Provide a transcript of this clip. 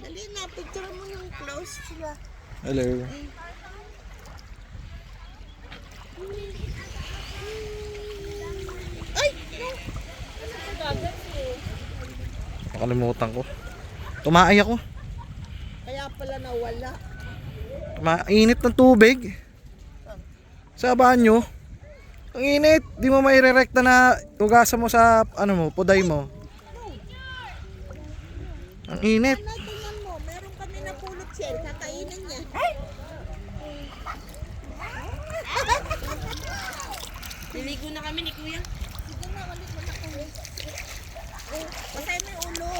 Dali na, picture mo yung close sila. Hello. Ay! Nakalimutan ko. Tumaay ako. Kaya pala nawala. Mainit ng tubig. Sa banyo. Ang init. Di mo mairerekta na hugasan mo sa ano mo, puday mo. Ang init. Ano, tingnan mo, meron kami na pulot shell, kakainin niya. Niligo na kami ni Kuya. Sige na, ulit mo na kami. Pasay mo yung ulo.